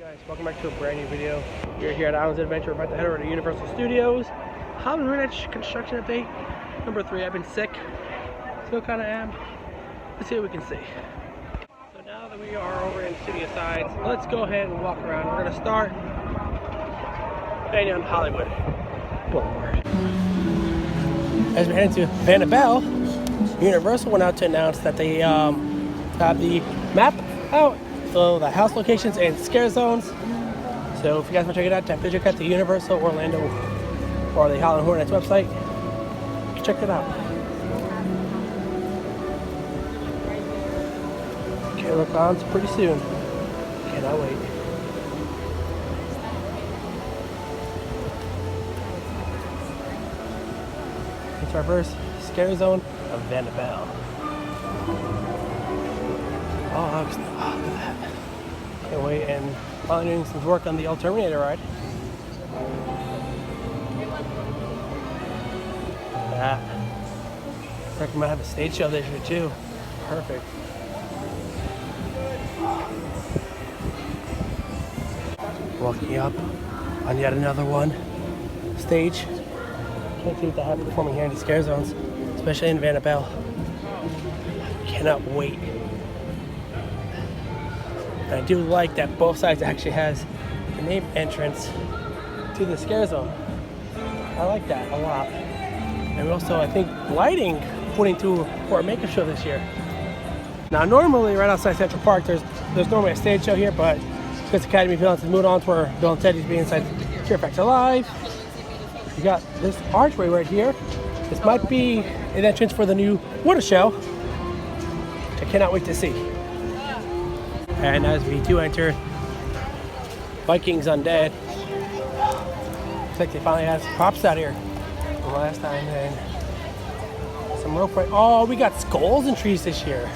Guys, welcome back to a brand new video. We're here at Islands Adventure. We're about to head over to Universal Studios. Hollywood Hornet construction update number 3. I've been sick, still kind of am. Let's see what we can see. So now that we are over in studio sides, let's go ahead and walk around. We're going to start on Hollywood Boulevard. As we head into Vanderbilt, Universal went out to announce that they have the map out. So the house locations and scare zones. So if you guys want to check it out, definitely check out the Universal Orlando or the Hollywood Hornets website. Check it out. Look on to pretty soon. Cannot wait. It's our first scare zone of Vanderbilt. Oh, look at that. Can't wait. And finally doing some work on the El Terminator ride. That. I reckon we might have a stage show this year too. Perfect. Walking up on yet another one stage. Can't see what they have performing here in the scare zones, especially in Vanderbilt. Cannot wait. And I do like that both sides actually has the name entrance to the scare zone. I like that a lot. And also, I think lighting putting to for a makeup show this year. Now, normally right outside Central Park, there's normally a stage show here, but because Academy Villains has moved on to where Bill and Teddy's being inside Fear Factor Live. You got this archway right here. This might be an entrance for the new water show. I cannot wait to see. And as we do enter Vikings Undead, looks like they finally had some props out here from last time. And some rope right. Oh, we got skulls and trees this year.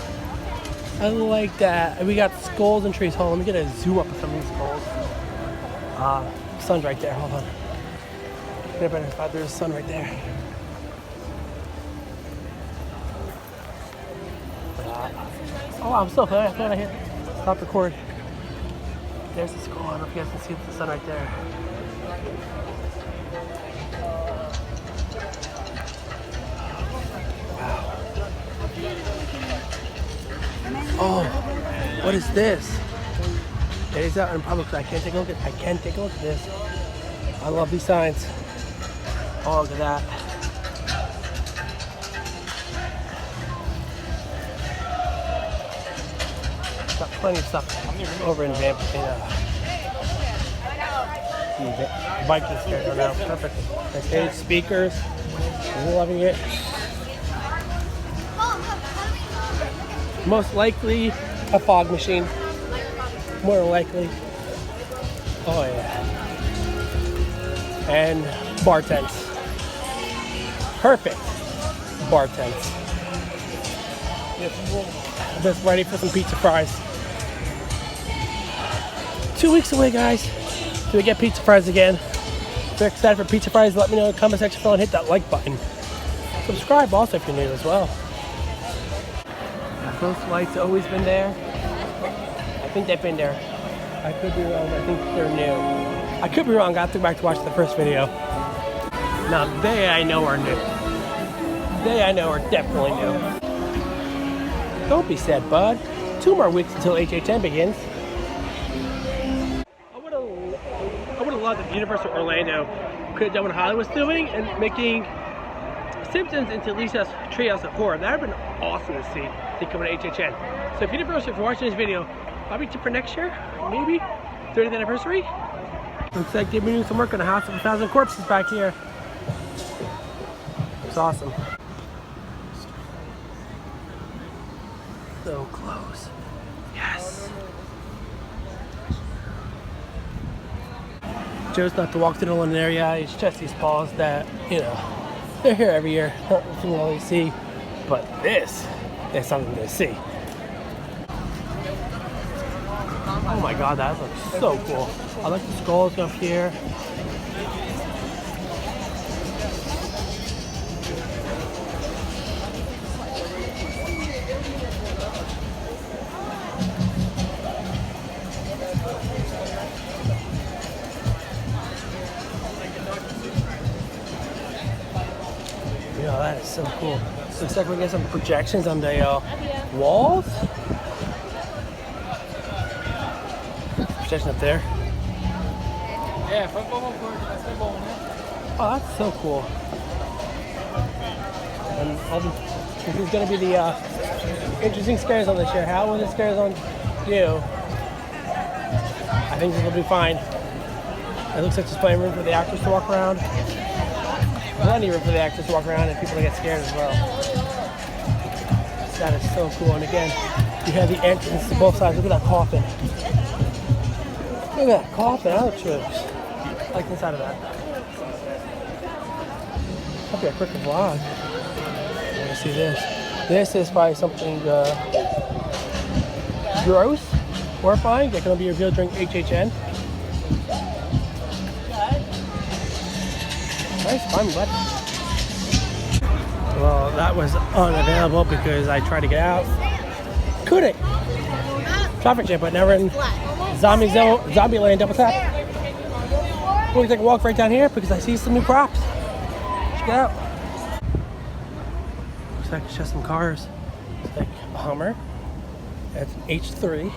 I like that. We got skulls and trees. Hold on, let me get a zoom up of some of these skulls. Sun's right there. Hold on. There's a sun right there. Oh, I'm still playing. I thought I hit stop record. There's the skull. I don't know if you guys can see the sun right there. Wow. Oh, what is this? It is out in public. I can't take a look at this. I love these signs. Oh, look at that. Got plenty of stuff over in Vikings here now. Perfect. Okay, speakers. Loving it. Most likely a fog machine. More likely. Oh yeah. And bar tents. Perfect bar tents. Just ready for some pizza fries. 2 weeks away, guys, till we get pizza fries again. If you're excited for pizza fries, let me know in the comment section below and hit that like button. Subscribe also if you're new as well. Have those lights always been there? I think they've been there. I could be wrong, but I think they're new. I could be wrong. I have to go back to watch the first video. Now, they I know are new. They I know are definitely new. Don't be sad, bud. 2 more weeks until HHN begins. I would have loved if Universal Orlando could have done what Hollywood's doing and making Simpsons into Lisa's Treehouse of Horror. That would have been awesome to see. They come to HHN. So if Universal, if you're watching this video, probably for next year, maybe 30th anniversary. Looks like they've been doing some work on the House of 1,000 Corpses back here. It's awesome. So close. Yes. Joe's not to walk to the London area. It's just these balls that, you know, they're here every year. Not something you always see. But this is something to see. Oh my god, that looks so cool. I like the skulls up here. That is so cool. Looks like we get some projections on the walls. Projection up there. Oh, that's so cool. And this is going to be the interesting Scare Zone this year. How will the Scare Zone do? I think this will be fine. It looks like there's plenty of room for the actors to walk around. Plenty of room for the actors to walk around and people to get scared as well. That is so cool. And again, you have the entrance to both sides. Look at that coffin. Look at that coffin. Ouch. I like the inside of that. That'll be a quick vlog. I want to see this. This is probably something gross, horrifying. That's going to be revealed during HHN. Nice, fun, bud. Well, that was unavailable because I tried to get out. Couldn't. Traffic jam, but now we're in Zombieland double tap. We're gonna take a walk right down here because I see some new props. Check it out. Looks like it's just some cars. It's like a Hummer. That's an H3.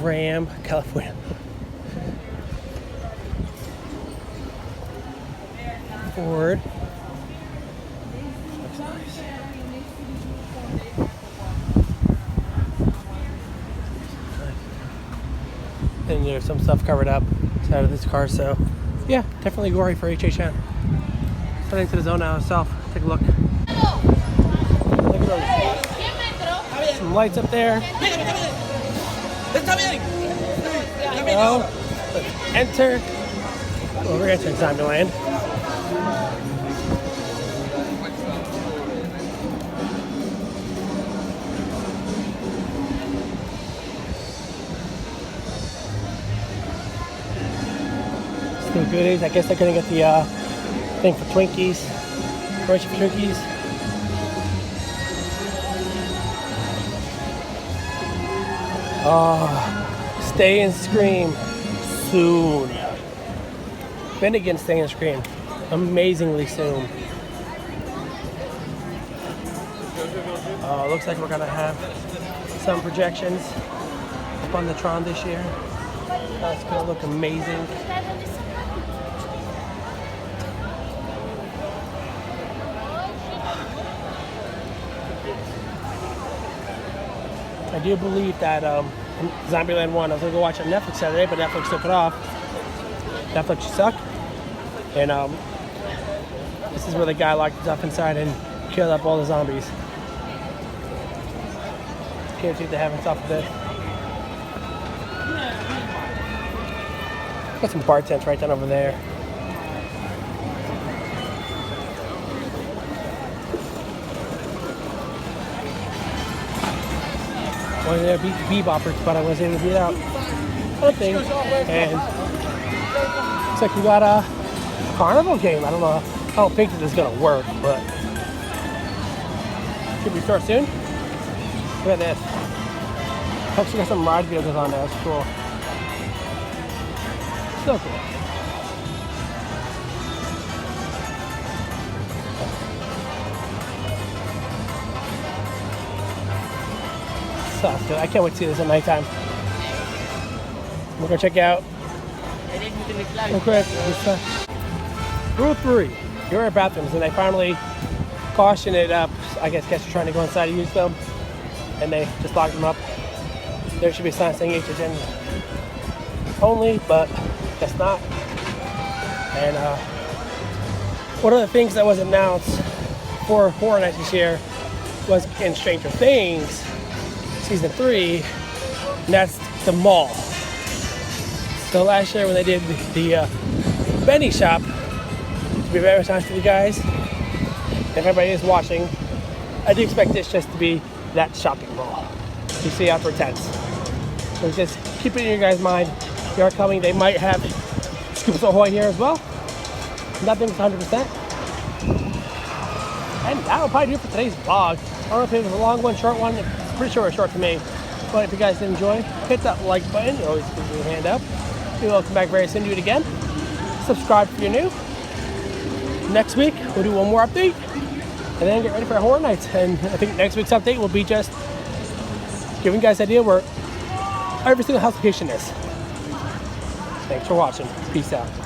Ram, California. Ford. Looks nice. And there's some stuff covered up inside of this car, so yeah, definitely gory for HHN. Heading to the zone now itself. Take a look. Look at those. Some lights up there. Go. Let's enter. Well, we're entering Zombieland. Still goodies. I guess they're gonna get the thing for Twinkies. Commercial for Twinkies. Oh, Stay and Scream soon. Finnegan Stay and Scream amazingly soon. Looks like we're gonna have some projections up on the Tron this year. That's gonna look amazing. I do believe that Zombieland 1, I was gonna go watch it on Netflix Saturday, but Netflix took it off. Netflix suck. And this is where the guy locked himself inside and killed up all the zombies. Can't see if they have on top of this. Got some bar tents right down over there. One of their beboppers, but I wasn't able to beat out one thing. And looks like we got a carnival game. I don't think that this is gonna work, but should we start soon? Look at this. Actually got some ride vehicles on there. That's cool. So cool. So good. I can't wait to see this at nighttime. We're gonna check out real quick. Rule 3, your bathrooms, and they finally caution it up. I guess guests are trying to go inside and use them, and they just locked them up. There should be a sign saying HHN only, but guess not. And one of the things that was announced for Horror Nights this year was in Stranger Things Season 3, and that's the mall. So last year when they did the Benny shop, to be very honest with you guys, if everybody is watching, I do expect this just to be that shopping mall you see out for tents. So just keep it in your guys' mind. They are coming. They might have Scoops Ahoy here as well. Nothing's 100%. And that'll probably do it for today's vlog. I don't know if it was a long one, short one. It's pretty sure it was short to me. But if you guys did enjoy, hit that like button. It always gives me a hand up. Maybe I'll come back very soon to do it again. Subscribe if you're new. next week we'll do one more update and then get ready for Horror Nights. And I think next week's update will be just giving you guys an idea where every single house location is. Thanks for watching. Peace out.